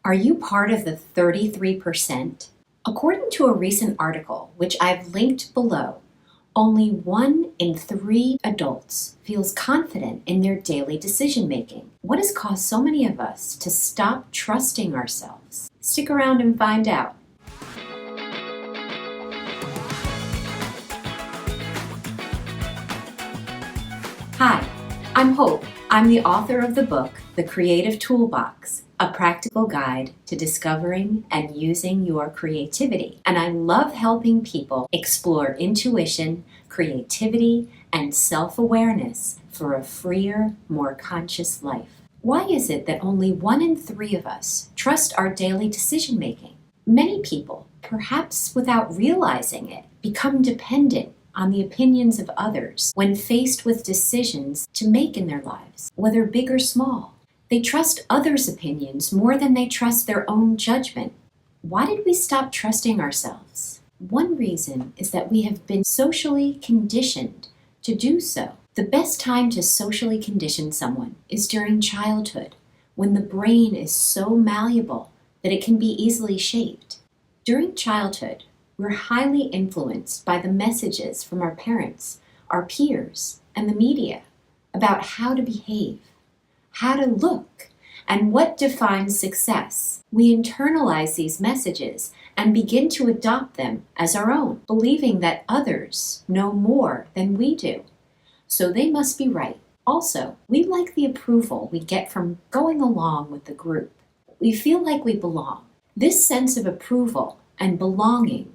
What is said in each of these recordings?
Are you part of the 33%? According to a recent article, which I've linked below, only 1 in 3 adults feels confident in their daily decision-making. What has caused so many of us to stop trusting ourselves? Stick around and find out. Hi, I'm Hope. I'm the author of the book, The Creative Toolbox, a practical guide to discovering and using your creativity. And I love helping people explore intuition, creativity, and self-awareness for a freer, more conscious life. Why is it that only 1 in 3 of us trust our daily decision-making? Many people, perhaps without realizing it, become dependent on the opinions of others when faced with decisions to make in their lives, whether big or small. They trust others' opinions more than they trust their own judgment. Why did we stop trusting ourselves? One reason is that we have been socially conditioned to do so. The best time to socially condition someone is during childhood, when the brain is so malleable that it can be easily shaped. During childhood, we're highly influenced by the messages from our parents, our peers, and the media about how to behave, how to look, and what defines success. We internalize these messages and begin to adopt them as our own, believing that others know more than we do, so they must be right. Also, we like the approval we get from going along with the group. We feel like we belong. This sense of approval and belonging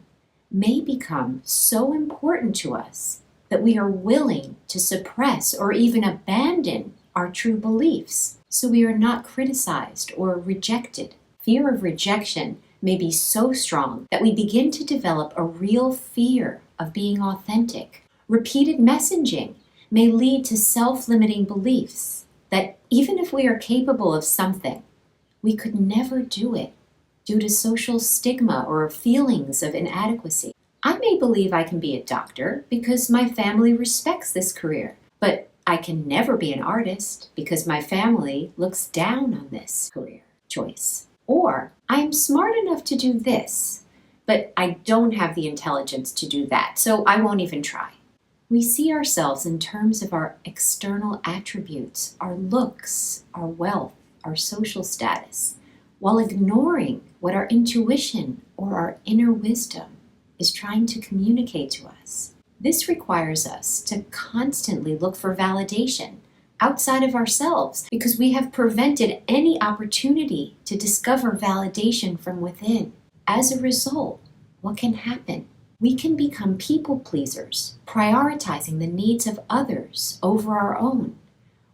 may become so important to us that we are willing to suppress or even abandon our true beliefs so we are not criticized or rejected. Fear of rejection may be so strong that we begin to develop a real fear of being authentic. Repeated messaging may lead to self-limiting beliefs that even if we are capable of something, we could never do it due to social stigma or feelings of inadequacy. I may believe I can be a doctor because my family respects this career, but I can never be an artist because my family looks down on this career choice. Or I am smart enough to do this, but I don't have the intelligence to do that, so I won't even try. We see ourselves in terms of our external attributes, our looks, our wealth, our social status, while ignoring what our intuition or our inner wisdom is trying to communicate to us. This requires us to constantly look for validation outside of ourselves because we have prevented any opportunity to discover validation from within. As a result, what can happen? We can become people pleasers, prioritizing the needs of others over our own.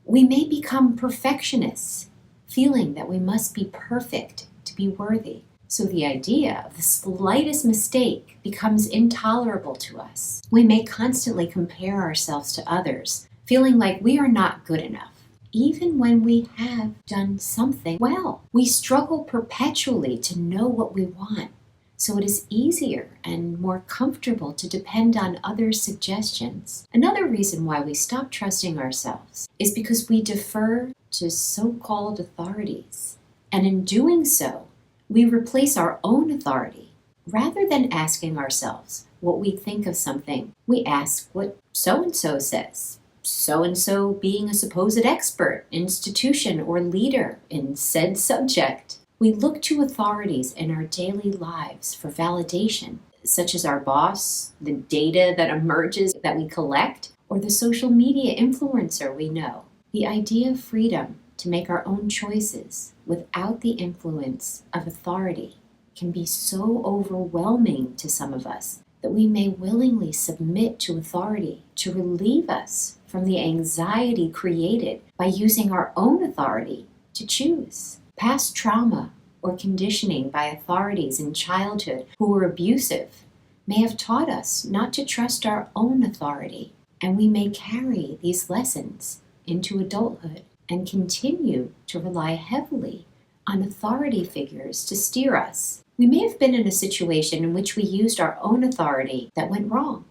We may become perfectionists, feeling that we must be perfect to be worthy. So the idea of the slightest mistake becomes intolerable to us. We may constantly compare ourselves to others, feeling like we are not good enough, even when we have done something well. We struggle perpetually to know what we want, so it is easier and more comfortable to depend on others' suggestions. Another reason why we stop trusting ourselves is because we defer to so-called authorities, and in doing so, we replace our own authority. Rather than asking ourselves what we think of something, we ask what so-and-so says. So-and-so being a supposed expert, institution, or leader in said subject. We look to authorities in our daily lives for validation, such as our boss, the data that emerges that we collect, or the social media influencer we know. The idea of freedom to make our own choices without the influence of authority can be so overwhelming to some of us that we may willingly submit to authority to relieve us from the anxiety created by using our own authority to choose. Past trauma or conditioning by authorities in childhood who were abusive may have taught us not to trust our own authority, and we may carry these lessons into adulthood and continue to rely heavily on authority figures to steer us. We may have been in a situation in which we used our own authority that went wrong,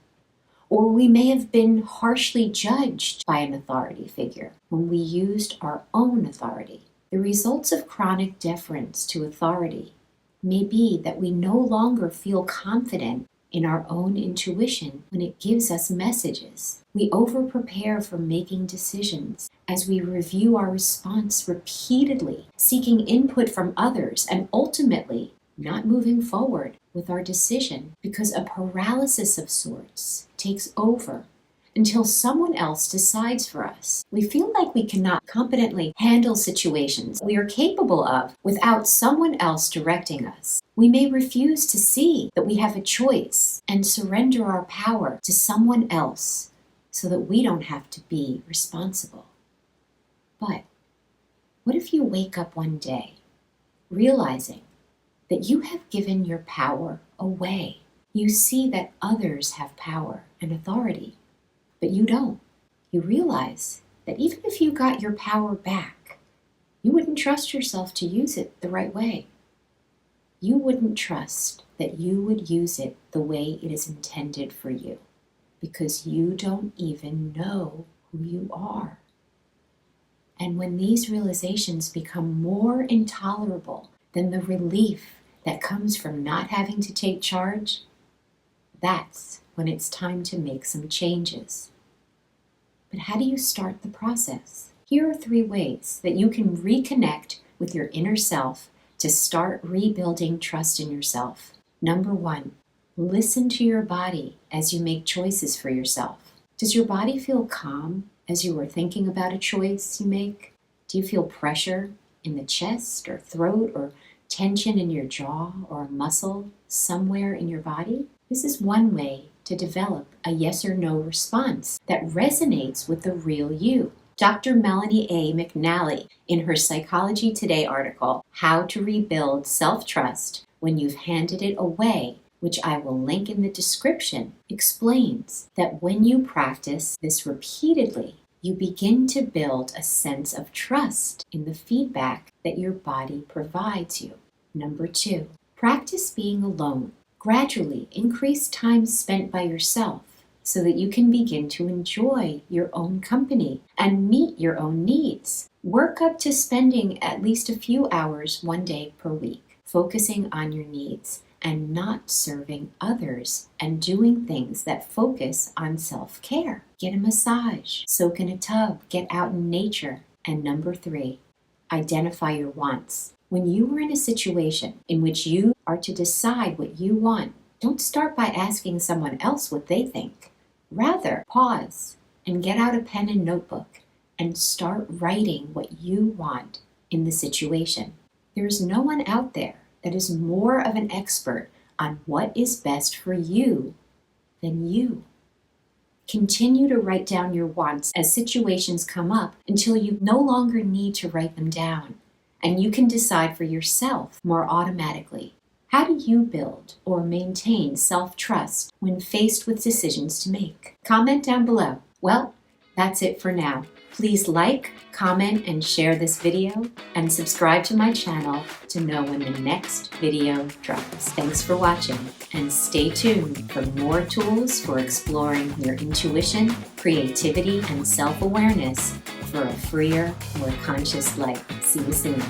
or we may have been harshly judged by an authority figure when we used our own authority. The results of chronic deference to authority may be that we no longer feel confident in our own intuition when it gives us messages. We over-prepare for making decisions as we review our response repeatedly, seeking input from others, and ultimately not moving forward with our decision because a paralysis of sorts takes over until someone else decides for us. We feel like we cannot competently handle situations we are capable of without someone else directing us. We may refuse to see that we have a choice and surrender our power to someone else so that we don't have to be responsible. But what if you wake up one day realizing that you have given your power away? You see that others have power and authority, but you don't. You realize that even if you got your power back, you wouldn't trust yourself to use it the right way. You wouldn't trust that you would use it the way it is intended for you, because you don't even know who you are. And when these realizations become more intolerable than the relief that comes from not having to take charge, that's when it's time to make some changes. But how do you start the process? Here are 3 ways that you can reconnect with your inner self to start rebuilding trust in yourself. Number 1, listen to your body as you make choices for yourself. Does your body feel calm as you are thinking about a choice you make? Do you feel pressure in the chest or throat, or tension in your jaw or a muscle somewhere in your body? This is one way to develop a yes or no response that resonates with the real you. Dr. Melanie A. McNally, in her Psychology Today article, How to Rebuild Self-Trust When You've Handed It Away, which I will link in the description, explains that when you practice this repeatedly, you begin to build a sense of trust in the feedback that your body provides you. Number 2, practice being alone. Gradually increase time spent by yourself so that you can begin to enjoy your own company and meet your own needs. Work up to spending at least a few hours one day per week, focusing on your needs and not serving others, and doing things that focus on self-care. Get a massage, soak in a tub, get out in nature. And number 3, identify your wants. When you are in a situation in which you are to decide what you want, don't start by asking someone else what they think. Rather, pause and get out a pen and notebook and start writing what you want in the situation. There is no one out there that is more of an expert on what is best for you than you. Continue to write down your wants as situations come up until you no longer need to write them down, and you can decide for yourself more automatically. How do you build or maintain self-trust when faced with decisions to make? Comment down below. Well, that's it for now. Please like, comment, and share this video, and subscribe to my channel to know when the next video drops. Thanks for watching, and stay tuned for more tools for exploring your intuition, creativity, and self-awareness for a freer, more conscious life. See you soon.